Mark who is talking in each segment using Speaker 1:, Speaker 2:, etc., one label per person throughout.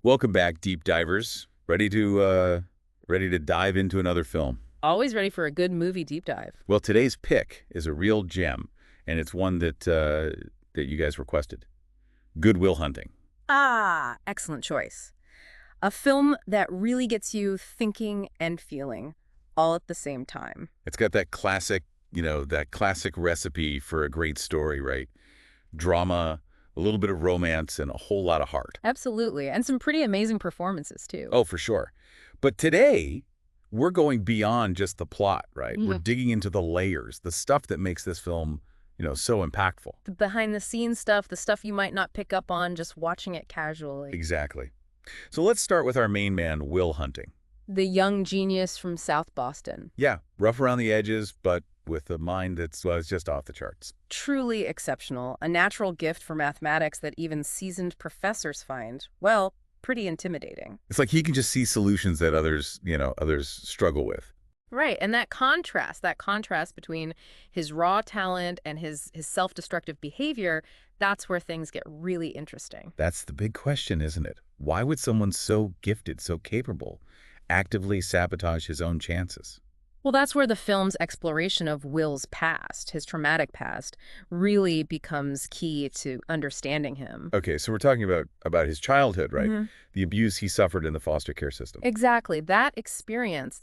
Speaker 1: Welcome back, deep divers. Ready to dive into another film.
Speaker 2: Always ready for a good movie deep dive.
Speaker 1: Well, today's pick is a real gem, and it's one that you guys requested. Good Will Hunting.
Speaker 2: Ah, excellent choice. A film that really gets you thinking and feeling all at the same time.
Speaker 1: It's got that classic recipe for a great story, right? Drama, a little bit of romance, and a whole lot of heart.
Speaker 2: Absolutely. And some pretty amazing performances, too.
Speaker 1: Oh, for sure. But today, we're going beyond just the plot, right? We're
Speaker 2: Mhm.
Speaker 1: digging into the layers, the stuff that makes this film, so impactful.
Speaker 2: The behind the scenes stuff, the stuff you might not pick up on just watching it casually.
Speaker 1: Exactly. So let's start with our main man, Will Hunting.
Speaker 2: The young genius from South Boston.
Speaker 1: Yeah, rough around the edges, but with a mind that's just off the charts.
Speaker 2: Truly exceptional. A natural gift for mathematics that even seasoned professors find, well, pretty intimidating.
Speaker 1: It's like he can just see solutions that others struggle with.
Speaker 2: Right, and that contrast between his raw talent and his self-destructive behavior, that's where things get really interesting.
Speaker 1: That's the big question, isn't it? Why would someone so gifted, so capable, actively sabotage his own chances?
Speaker 2: Well, that's where the film's exploration of Will's past, his traumatic past, really becomes key to understanding him.
Speaker 1: Okay, so we're talking about his childhood, right?
Speaker 2: Mhm.
Speaker 1: The abuse he suffered in the foster care system.
Speaker 2: Exactly. That experience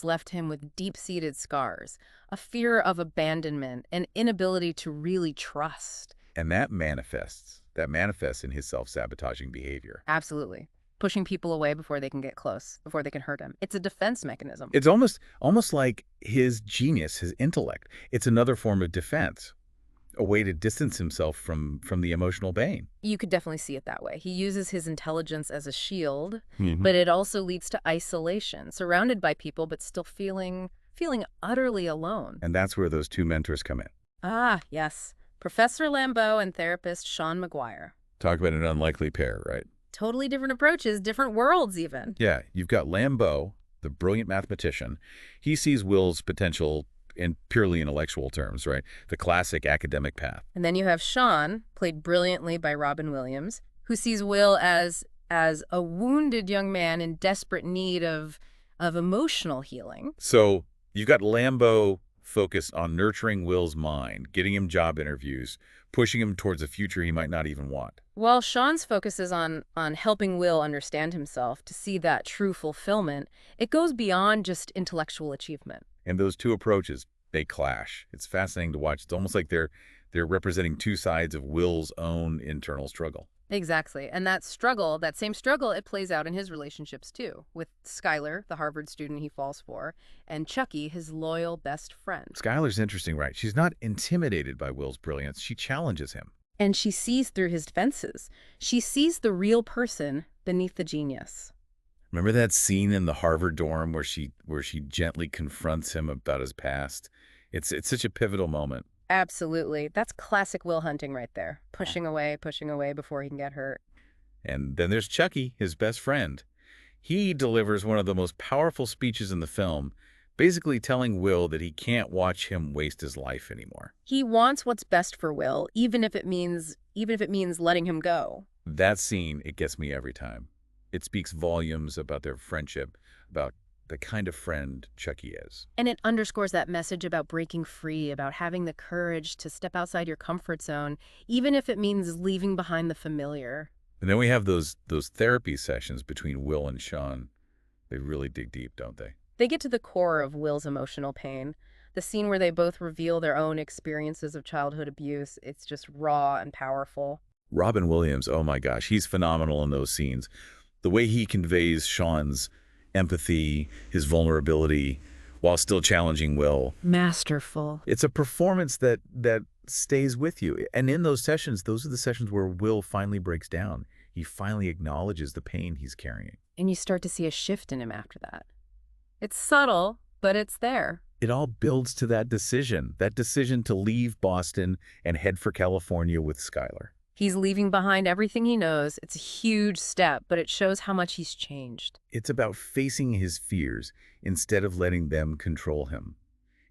Speaker 2: left him with deep-seated scars, a fear of abandonment, an inability to really trust.
Speaker 1: And that manifests in his self-sabotaging behavior.
Speaker 2: Absolutely. Pushing people away before they can get close, before they can hurt him. It's a defense mechanism.
Speaker 1: It's almost like his genius, his intellect. It's another form of defense, a way to distance himself from the emotional pain.
Speaker 2: You could definitely see it that way. He uses his intelligence as a shield,
Speaker 1: Hmm.
Speaker 2: but it also leads to isolation, surrounded by people but still feeling utterly alone.
Speaker 1: And that's where those two mentors come in.
Speaker 2: Ah, yes. Professor Lambeau and therapist Sean McGuire.
Speaker 1: Talk about an unlikely pair, right?
Speaker 2: Totally different approaches, different worlds even.
Speaker 1: Yeah, you've got Lambeau, the brilliant mathematician. He sees Will's potential in purely intellectual terms, right? The classic academic path.
Speaker 2: And then you have Sean, played brilliantly by Robin Williams, who sees Will as a wounded young man in desperate need of emotional healing.
Speaker 1: So you've got Lambeau focused on nurturing Will's mind, getting him job interviews, pushing him towards a future he might not even want.
Speaker 2: While Sean's focus is on helping Will understand himself to see that true fulfillment, it goes beyond just intellectual achievement.
Speaker 1: And those two approaches, they clash. It's fascinating to watch. It's almost like they're representing two sides of Will's own internal struggle.
Speaker 2: Exactly. And that same struggle, it plays out in his relationships too, with Skylar, the Harvard student he falls for, and Chucky, his loyal best friend.
Speaker 1: Skylar's interesting, right? She's not intimidated by Will's brilliance. She challenges him.
Speaker 2: And she sees through his defenses. She sees the real person beneath the genius.
Speaker 1: Remember that scene in the Harvard dorm where she gently confronts him about his past? It's such a pivotal moment.
Speaker 2: Absolutely. That's classic Will Hunting right there. Pushing away before he can get hurt.
Speaker 1: And then there's Chucky, his best friend. He delivers one of the most powerful speeches in the film, basically telling Will that he can't watch him waste his life anymore.
Speaker 2: He wants what's best for Will, even if it means letting him go.
Speaker 1: That scene, it gets me every time. It speaks volumes about their friendship, about the kind of friend Chucky is.
Speaker 2: And it underscores that message about breaking free, about having the courage to step outside your comfort zone, even if it means leaving behind the familiar.
Speaker 1: And then we have those therapy sessions between Will and Sean. They really dig deep, don't they?
Speaker 2: They get to the core of Will's emotional pain. The scene where they both reveal their own experiences of childhood abuse, it's just raw and powerful.
Speaker 1: Robin Williams, oh my gosh, he's phenomenal in those scenes. The way he conveys Sean's empathy, his vulnerability, while still challenging Will.
Speaker 2: Masterful.
Speaker 1: It's a performance that stays with you. And in those sessions, those are the sessions where Will finally breaks down. He finally acknowledges the pain he's carrying.
Speaker 2: And you start to see a shift in him after that. It's subtle, but it's there.
Speaker 1: It all builds to that decision to leave Boston and head for California with Skylar.
Speaker 2: He's leaving behind everything he knows. It's a huge step, but it shows how much he's changed.
Speaker 1: It's about facing his fears instead of letting them control him.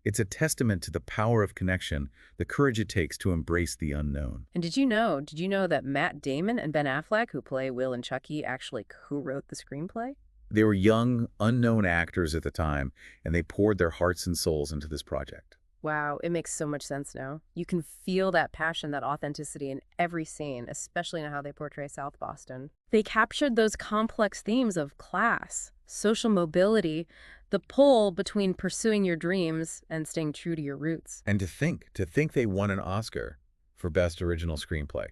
Speaker 1: It's a testament to the power of connection, the courage it takes to embrace the unknown.
Speaker 2: And did you know that Matt Damon and Ben Affleck, who play Will and Chucky, actually co-wrote the screenplay?
Speaker 1: They were young, unknown actors at the time, and they poured their hearts and souls into this project.
Speaker 2: Wow, it makes so much sense now. You can feel that passion, that authenticity in every scene, especially in how they portray South Boston. They captured those complex themes of class, social mobility, the pull between pursuing your dreams and staying true to your roots.
Speaker 1: And to think they won an Oscar for Best Original Screenplay.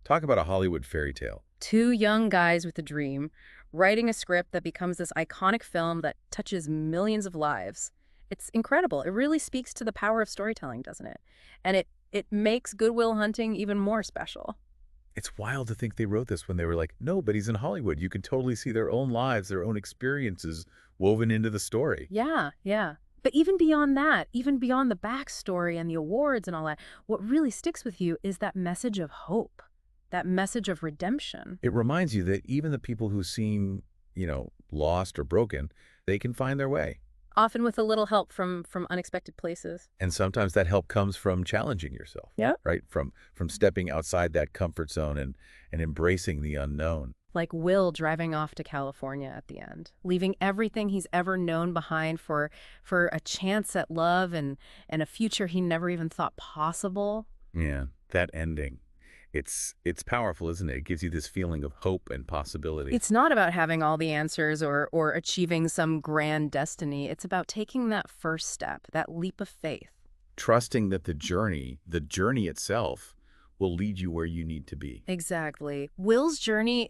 Speaker 1: Talk about a Hollywood fairy tale.
Speaker 2: Two young guys with a dream, writing a script that becomes this iconic film that touches millions of lives. It's incredible. It really speaks to the power of storytelling, doesn't it? And it makes Good Will Hunting even more special.
Speaker 1: It's wild to think they wrote this when they were like, nobody's in Hollywood. You can totally see their own lives, their own experiences woven into the story.
Speaker 2: Yeah, yeah. But even beyond that, even beyond the backstory and the awards and all that, what really sticks with you is that message of hope, that message of redemption.
Speaker 1: It reminds you that even the people who seem, lost or broken, they can find their way.
Speaker 2: Often with a little help from unexpected places.
Speaker 1: And sometimes that help comes from challenging yourself,
Speaker 2: Yeah.
Speaker 1: right? From stepping outside that comfort zone and embracing the unknown.
Speaker 2: Like Will driving off to California at the end, leaving everything he's ever known behind for a chance at love and a future he never even thought possible.
Speaker 1: Yeah, that ending. It's powerful, isn't it? It gives you this feeling of hope and possibility.
Speaker 2: It's not about having all the answers or achieving some grand destiny. It's about taking that first step, that leap of faith.
Speaker 1: Trusting that the journey itself will lead you where you need to be.
Speaker 2: Exactly. Will's journey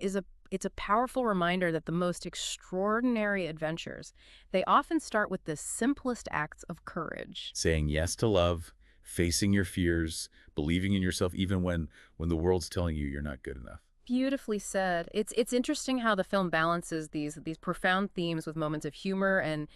Speaker 2: it's a powerful reminder that the most extraordinary adventures, they often start with the simplest acts of courage.
Speaker 1: Saying yes to love, facing your fears, believing in yourself even when the world's telling you you're not good enough.
Speaker 2: Beautifully said. It's interesting how the film balances these profound themes with moments of humor and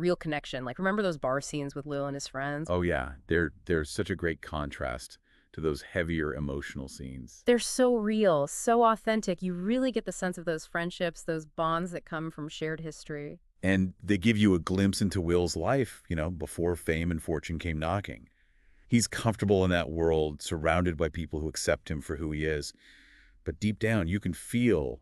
Speaker 2: real connection. Like, remember those bar scenes with Will and his friends?
Speaker 1: Oh yeah, there's such a great contrast to those heavier emotional scenes.
Speaker 2: They're so real, so authentic. You really get the sense of those friendships, those bonds that come from shared history.
Speaker 1: And they give you a glimpse into Will's life, before fame and fortune came knocking. He's comfortable in that world, surrounded by people who accept him for who he is. But deep down, you can feel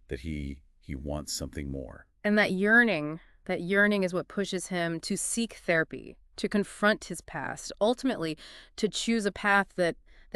Speaker 1: that he wants something more.
Speaker 2: And that yearning is what pushes him to seek therapy, to confront his past, ultimately to choose a path that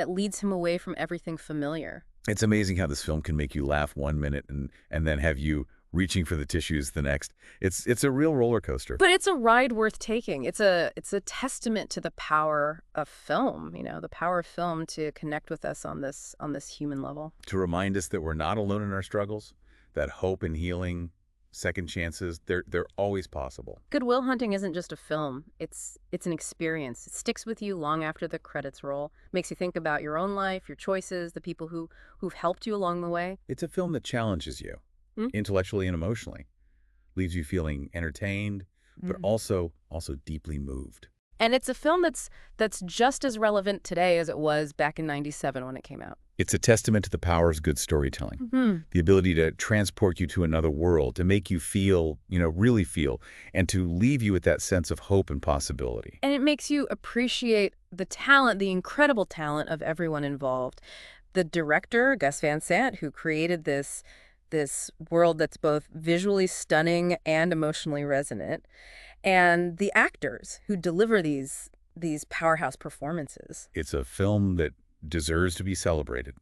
Speaker 2: leads him away from everything familiar.
Speaker 1: It's amazing how this film can make you laugh one minute and then have you reaching for the tissues the next. It's a real roller coaster.
Speaker 2: But it's a ride worth taking. It's a testament to the power of film, the power of film to connect with us on this human level.
Speaker 1: To remind us that we're not alone in our struggles, that hope and healing, second chances, they're always possible.
Speaker 2: Good Will Hunting isn't just a film. It's an experience. It sticks with you long after the credits roll. Makes you think about your own life, your choices, the people who've helped you along the way.
Speaker 1: It's a film that challenges you, intellectually and emotionally, leaves you feeling entertained, but also deeply moved.
Speaker 2: And it's a film that's just as relevant today as it was back in '97 when it came out.
Speaker 1: It's a testament to the power of good storytelling, the ability to transport you to another world, to make you feel, really feel, and to leave you with that sense of hope and possibility.
Speaker 2: And it makes you appreciate the talent, the incredible talent of everyone involved. The director, Gus Van Sant, who created this world that's both visually stunning and emotionally resonant, and the actors who deliver these powerhouse performances.
Speaker 1: It's a film that deserves to be celebrated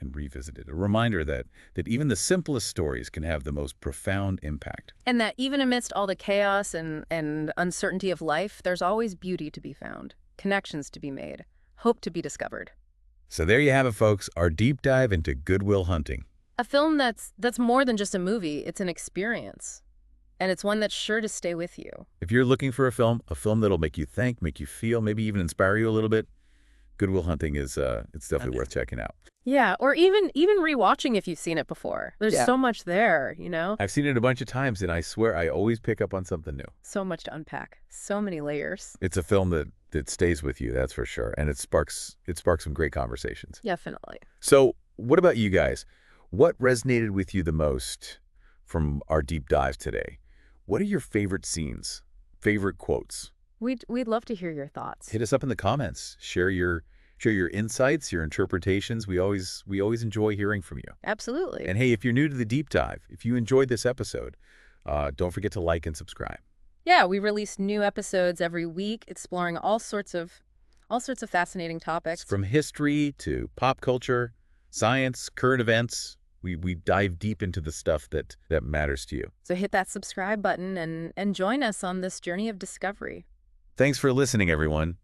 Speaker 1: and revisited. A reminder that even the simplest stories can have the most profound impact.
Speaker 2: And that even amidst all the chaos and uncertainty of life, there's always beauty to be found, connections to be made, hope to be discovered.
Speaker 1: So there you have it, folks, our deep dive into Good Will Hunting.
Speaker 2: A film that's more than just a movie. It's an experience. And it's one that's sure to stay with you.
Speaker 1: If you're looking for a film that'll make you think, make you feel, maybe even inspire you a little bit, Good Will Hunting is it's definitely worth checking out.
Speaker 2: Yeah, or even rewatching if you've seen it before. There's so much there,
Speaker 1: I've seen it a bunch of times, and I swear I always pick up on something new.
Speaker 2: So much to unpack. So many layers.
Speaker 1: It's a film that stays with you, that's for sure, and it sparks some great conversations.
Speaker 2: Definitely.
Speaker 1: So what about you guys? What resonated with you the most from our deep dives today? What are your favorite scenes, favorite quotes?
Speaker 2: We'd love to hear your thoughts.
Speaker 1: Hit us up in the comments. Share your insights, your interpretations. We always enjoy hearing from you.
Speaker 2: Absolutely.
Speaker 1: And hey, if you're new to the deep dive, if you enjoyed this episode, don't forget to like and subscribe.
Speaker 2: Yeah, we release new episodes every week exploring all sorts of fascinating topics.
Speaker 1: From history to pop culture, science, current events, we dive deep into the stuff that matters to you.
Speaker 2: So hit that subscribe button and join us on this journey of discovery.
Speaker 1: Thanks for listening, everyone.